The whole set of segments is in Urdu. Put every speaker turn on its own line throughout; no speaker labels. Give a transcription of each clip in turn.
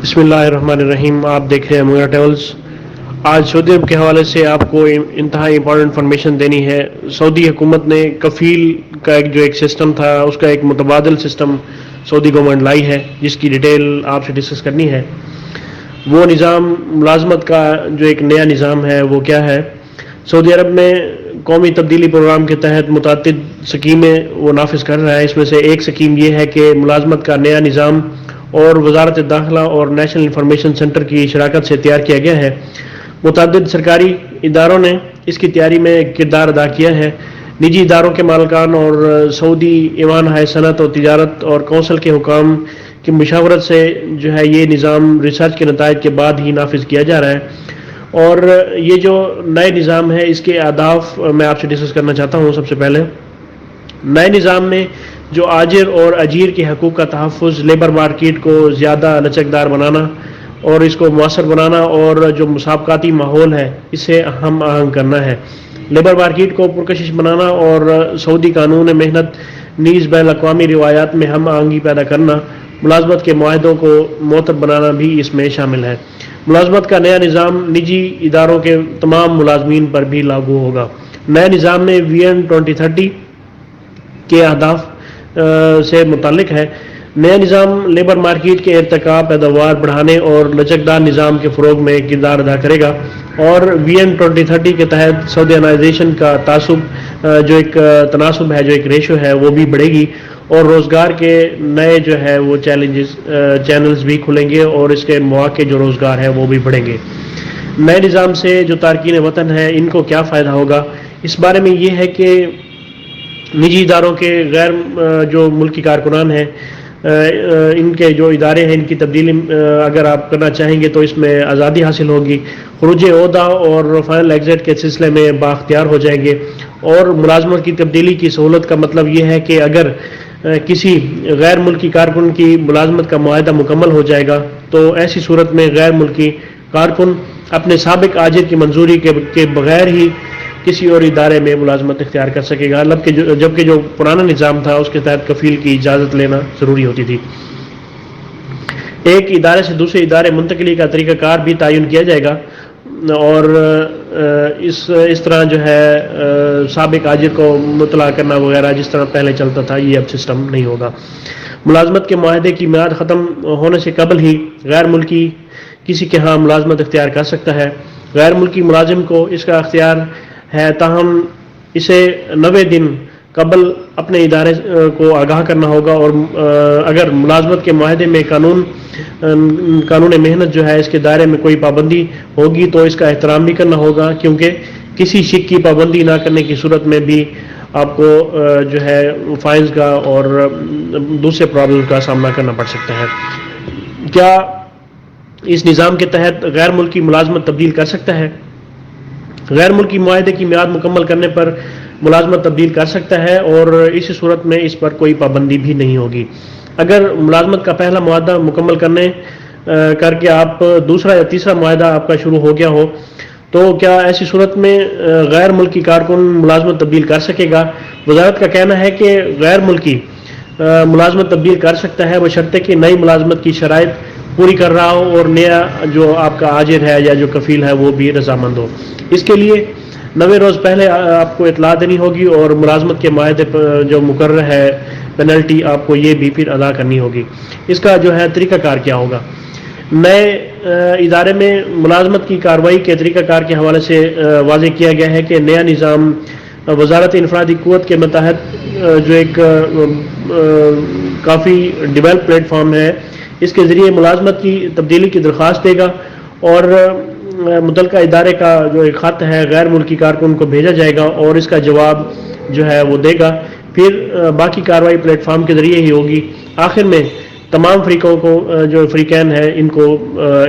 بسم اللہ الرحمن الرحیم. آپ دیکھ رہے ہیں مغیرہ ٹریولز. آج سعودی عرب کے حوالے سے آپ کو انتہائی امپورٹنٹ انفارمیشن دینی ہے. سعودی حکومت نے کفیل کا ایک سسٹم تھا، اس کا ایک متبادل سسٹم سعودی گورنمنٹ لائی ہے، جس کی ڈیٹیل آپ سے ڈسکس کرنی ہے. وہ نظام ملازمت کا جو ایک نیا نظام ہے وہ کیا ہے. سعودی عرب میں قومی تبدیلی پروگرام کے تحت متعدد سکیمیں وہ نافذ کر رہا ہے. اس میں سے ایک سکیم یہ ہے کہ ملازمت کا نیا نظام اور وزارت داخلہ اور نیشنل انفارمیشن سینٹر کی شراکت سے تیار کیا گیا ہے. متعدد سرکاری اداروں نے اس کی تیاری میں کردار ادا کیا ہے. نجی اداروں کے مالکان اور سعودی ایوان ہائے صنعت اور تجارت اور کونسل کے حکام کی مشاورت سے جو ہے یہ نظام ریسرچ کے نتائج کے بعد ہی نافذ کیا جا رہا ہے. اور یہ جو نئے نظام ہے اس کے اہداف میں آپ سے ڈسکس کرنا چاہتا ہوں. سب سے پہلے نئے نظام میں جو آجر اور اجیر کے حقوق کا تحفظ، لیبر مارکیٹ کو زیادہ لچکدار بنانا اور اس کو مؤثر بنانا، اور جو مسابقاتی ماحول ہے اسے ہم آہنگ کرنا ہے. لیبر مارکیٹ کو پرکشش بنانا اور سعودی قانون محنت نیز بین الاقوامی روایات میں ہم آہنگی پیدا کرنا، ملازمت کے معاہدوں کو معتبر بنانا بھی اس میں شامل ہے. ملازمت کا نیا نظام نجی اداروں کے تمام ملازمین پر بھی لاگو ہوگا. نئے نظام میں ویژن 2030 کے اہداف سے متعلق ہے. نیا نظام لیبر مارکیٹ کے ارتقاء، پیداوار بڑھانے اور لچکدار نظام کے فروغ میں کردار ادا کرے گا. اور ویژن 2030 کے تحت سعودیائزیشن کا جو ایک تناسب ہے، جو ایک ریشو ہے وہ بھی بڑھے گی، اور روزگار کے نئے جو ہے وہ چینلز بھی کھلیں گے، اور اس کے مواقع جو روزگار ہے وہ بھی بڑھیں گے. نئے نظام سے جو تارکین وطن ہیں ان کو کیا فائدہ ہوگا، اس بارے میں یہ ہے کہ نجی اداروں کے غیر جو ملکی کارکنان ہیں، ان کے جو ادارے ہیں ان کی تبدیلی اگر آپ کرنا چاہیں گے تو اس میں آزادی حاصل ہوگی. خروج عہدہ اور فائنل ایگزٹ کے سلسلے میں بااختیار ہو جائیں گے. اور ملازمت کی تبدیلی کی سہولت کا مطلب یہ ہے کہ اگر کسی غیر ملکی کارکن کی ملازمت کا معاہدہ مکمل ہو جائے گا تو ایسی صورت میں غیر ملکی کارکن اپنے سابق آجر کی منظوری کے بغیر ہی کسی اور ادارے میں ملازمت اختیار کر سکے گا، جبکہ جو پرانا نظام تھا اس کے تحت کفیل کی اجازت لینا ضروری ہوتی تھی. ایک ادارے سے دوسرے ادارے منتقلی کا طریقہ کار بھی تعین کیا جائے گا، اور اس طرح جو ہے سابق آجر کو مطلع کرنا وغیرہ جس طرح پہلے چلتا تھا یہ اب سسٹم نہیں ہوگا. ملازمت کے معاہدے کی میعاد ختم ہونے سے قبل ہی غیر ملکی کسی کے ہاں ملازمت اختیار کر سکتا ہے. غیر ملکی ملازم کو اس کا اختیار ہے، تاہم اسے 90 دن قبل اپنے ادارے کو آگاہ کرنا ہوگا. اور اگر ملازمت کے معاہدے میں قانون محنت جو ہے اس کے دائرے میں کوئی پابندی ہوگی تو اس کا احترام بھی کرنا ہوگا، کیونکہ کسی شک کی پابندی نہ کرنے کی صورت میں بھی آپ کو جو ہے فائنز کا اور دوسرے پرابلم کا سامنا کرنا پڑ سکتا ہے. کیا اس نظام کے تحت غیر ملکی ملازمت تبدیل کر سکتا ہے؟ غیر ملکی معاہدے کی میعاد مکمل کرنے پر ملازمت تبدیل کر سکتا ہے، اور اس صورت میں اس پر کوئی پابندی بھی نہیں ہوگی. اگر ملازمت کا پہلا معاہدہ مکمل کر کے آپ دوسرا یا تیسرا معاہدہ آپ کا شروع ہو گیا ہو تو کیا ایسی صورت میں غیر ملکی کارکن ملازمت تبدیل کر سکے گا؟ وزارت کا کہنا ہے کہ غیر ملکی ملازمت تبدیل کر سکتا ہے بشرطے کہ نئی ملازمت کی شرائط پوری کر رہا ہو اور نیا جو آپ کا آجر ہے یا جو کفیل ہے وہ بھی رضامند ہو. اس کے لیے 90 روز پہلے آپ کو اطلاع دینی ہوگی، اور ملازمت کے معاہدے پر جو مقرر ہے پینلٹی آپ کو یہ بھی پھر ادا کرنی ہوگی. اس کا جو ہے طریقہ کار کیا ہوگا؟ نئے ادارے میں ملازمت کی کارروائی کے طریقہ کار کے حوالے سے واضح کیا گیا ہے کہ نیا نظام وزارت انفرادی قوت کے متحد جو ایک کافی ڈیولپ پلیٹ فارم ہے، اس کے ذریعے ملازمت کی تبدیلی کی درخواست دے گا، اور متعلقہ ادارے کا جو ایک خط ہے غیر ملکی کارکن کو بھیجا جائے گا اور اس کا جواب جو ہے وہ دے گا. پھر باقی کارروائی پلیٹ فارم کے ذریعے ہی ہوگی. آخر میں تمام فریقوں کو جو فریقین ہیں ان کو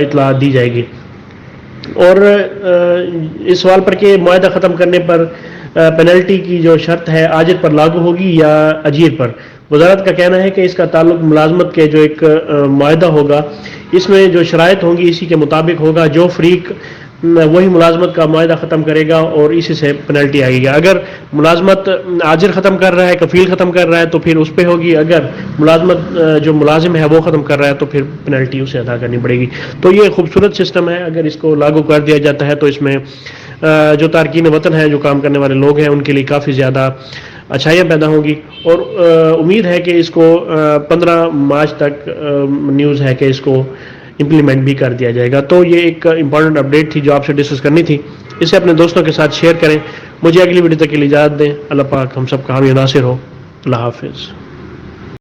اطلاع دی جائے گی. اور اس سوال پر کہ معاہدہ ختم کرنے پر پینلٹی کی جو شرط ہے آجر پر لاگو ہوگی یا اجیر پر، وزارت کا کہنا ہے کہ اس کا تعلق ملازمت کے جو ایک معاہدہ ہوگا اس میں جو شرائط ہوں گی اسی کے مطابق ہوگا. جو فریق وہی ملازمت کا معاہدہ ختم کرے گا اور اسی سے پینلٹی آئے گی. اگر ملازمت آجر ختم کر رہا ہے، کفیل ختم کر رہا ہے تو پھر اس پہ ہوگی. اگر ملازمت جو ملازم ہے وہ ختم کر رہا ہے تو پھر پینلٹی اسے ادا کرنی پڑے گی. تو یہ خوبصورت سسٹم ہے. اگر اس کو لاگو کر دیا جاتا ہے تو اس میں جو تارکین وطن ہیں، جو کام کرنے والے لوگ ہیں، ان کے لیے کافی زیادہ اچھائیاں پیدا ہوں گی. اور امید ہے کہ اس کو 15 مارچ تک نیوز ہے کہ اس کو امپلیمنٹ بھی کر دیا جائے گا. تو یہ ایک امپورٹنٹ اپڈیٹ تھی جو آپ سے ڈسکس کرنی تھی. اسے اپنے دوستوں کے ساتھ شیئر کریں. مجھے اگلی ویڈیو تک کے لیے اجازت دیں. اللہ پاک ہم سب کا حامی و ناصر ہو. اللہ حافظ.